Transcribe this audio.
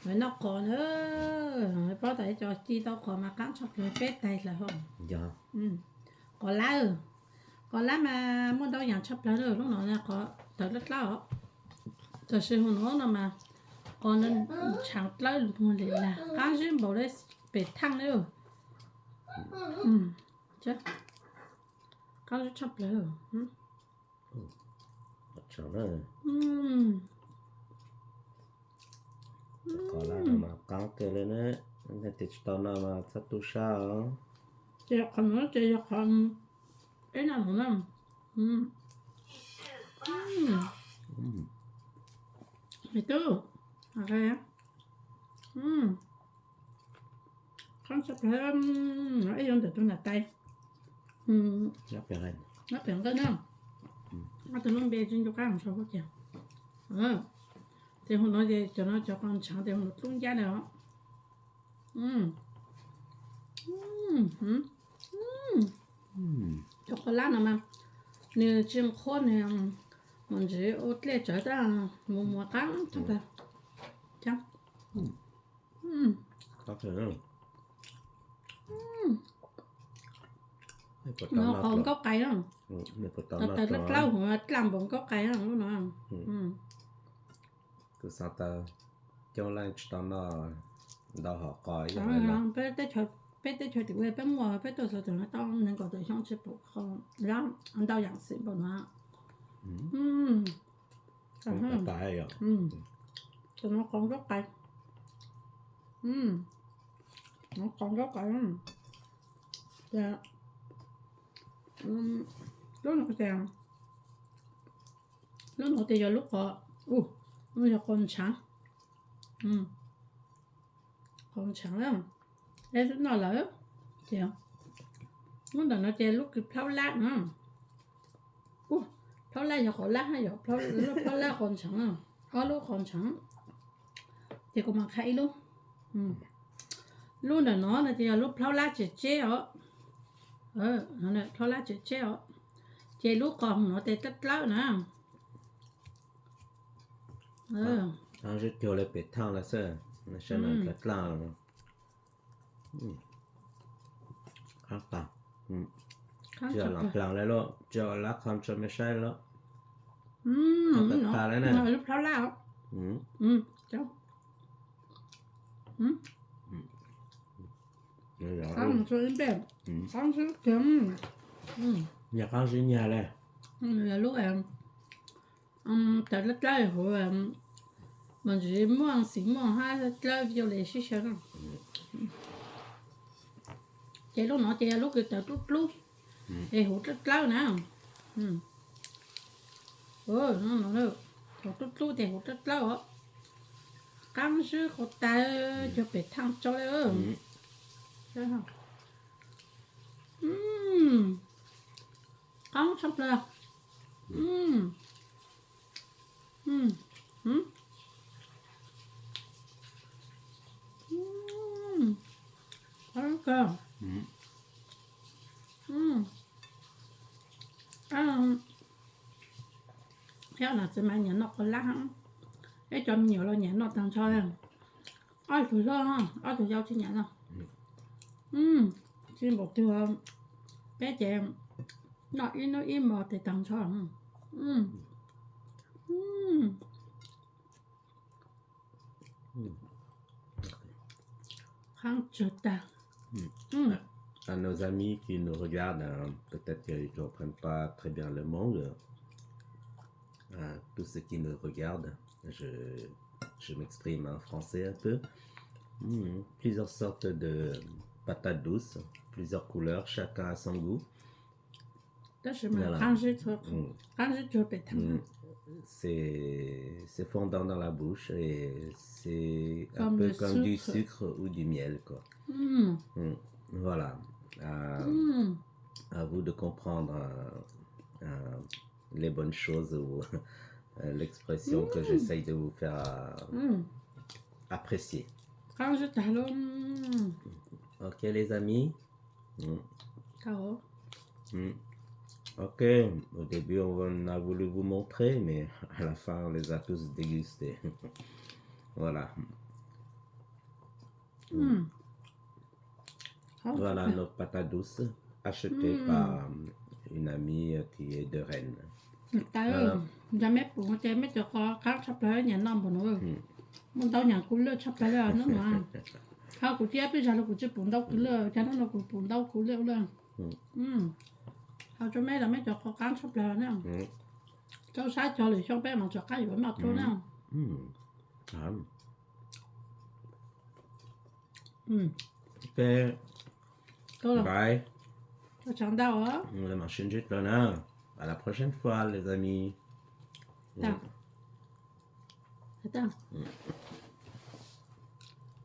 Rồi nó còn nữa, có thể cho chi tao còn mà cắn sọc rồi bết đây là không? Dạ. Có lá rồi, có lá mà muốn đâu nhận chấp lá rồi lúc nào là có tới rất lâu, thật sự không nó mà còn nên chẳng lâu một là cắn riêng bảo đấy bết thăng nữa, chứ cắn chấp lá rồi, Chẳng nữa. Có là mà cắn cái lên đấy. Nên thì tao nào mà sắp tu sao. chị còn nữa chị còn cái nào nữa, itu, oke ya, kan sebelum ấy yang itu nggak tay, Nhấp vào lên. nó tưởng cái nào, nó tưởng nó bê trên chỗ cái làm sao vậy, thì hôm nói gì cho nó cho con chẳng thì hôm nó tung ra nữa, chocolate nào mà, nếu chim khôn này mình chỉ ốt lệ trở ra mua cắn chắc là, chắc, Có thể nữa. nó còn có cay đó. Mình có tao Từ nào từ rất lâu mà làm bụng có cay đó lúc nào. Cứ sao ta cho lên tao nào đào họ coi Đó vậy là bé tới chơi thì bé mua bé tôi sợ tụi nó tao nên có tụi xong chơi bộ không đó ăn tao dạng xịn bộ nó. Không có tài à. Tụi nó còn rất cay. Nó còn rất cay lắm. Dạ. Lúc nào chàng lúc nào thì giờ lúc họ bây giờ còn trắng còn trắng lắm em rất nói lỡ chị không muốn là nó chơi lúc cái pháo lá nữa pháo lá giờ khỏi lá hay giờ pháo lá còn trắng à có lúc còn trắng thì có mà khay luôn luôn là nó là thì lúc pháo lá chỉ chế ở nó này pháo lá chỉ chế ở chế lúc còn nó thì tất lâu nè Un jeu de le pétant là ça. Nó sẽ là rất là ăn tao. Giờ làm plan lại lo, giờ là không cho mấy sai lo. Nó ta đấy nè. Lúc pháo lá cháu không cho đến bếp không chứ kiếm Nhà con gì nhà này. là lúc em tại lúc đấy hồi mình chỉ muốn ăn xíu mà hai lớp vô lấy xíu xíu nữa chị lúc nó chị lúc cái tờ lúc thì hút rất lâu nè nó được lúc thì hút rất lâu á cắn sư của ta cho bị thăng cho đấy thấy không cắn xong rồi cơ theo là sẽ mang nhẫn nó có lá cái cho nhiều lo nhẫn nó tăng cho em ai thử ra ha ai thử giao trên nhẫn nào xin một thừa bé trẻ nó im mà thì tăng cho kháng trượt ta À nos amis qui nous regardent, peut-être qu'ils ne comprennent pas très bien le monde. Tous ceux qui nous regardent, je m'exprime en français un peu. Plusieurs sortes de patates douces, plusieurs couleurs, chacun a son goût. Voilà. C'est fondant dans la bouche et c'est un comme peu comme sucre. du sucre ou du miel, quoi. Voilà. À vous de comprendre les bonnes choses ou l'expression que j'essaye de vous faire apprécier. Ok les amis. Ok, au début on a voulu vous montrer, mais à la fin on les a tous dégustés. Voilà. Voilà notre patate douce achetée par une amie qui est de Rennes. Tại giờ mẹ bụng cho mẹ cho có các sắp tới nhà nằm của nó muốn tao nhà cũng lơ sắp tới là nó màเขากูเจี๊ยบพี่ชายเรากูจะปุ่นเต้ากูเลือกฉันต้องเรากูปุ่นเต้ากูเลือกเลยเขาจะแม่เราไม่จะขอการชอบแล้วเนี่ยเจ้าชายจอหรือช่องแป้มันจะใกล้อยู่มาตัวเนี่ยSuper. ตัวละ Bye. ตัวช่างดาวอ่ะ On a marché une jute là. À la prochaine fois, les amis. จ้าจ้า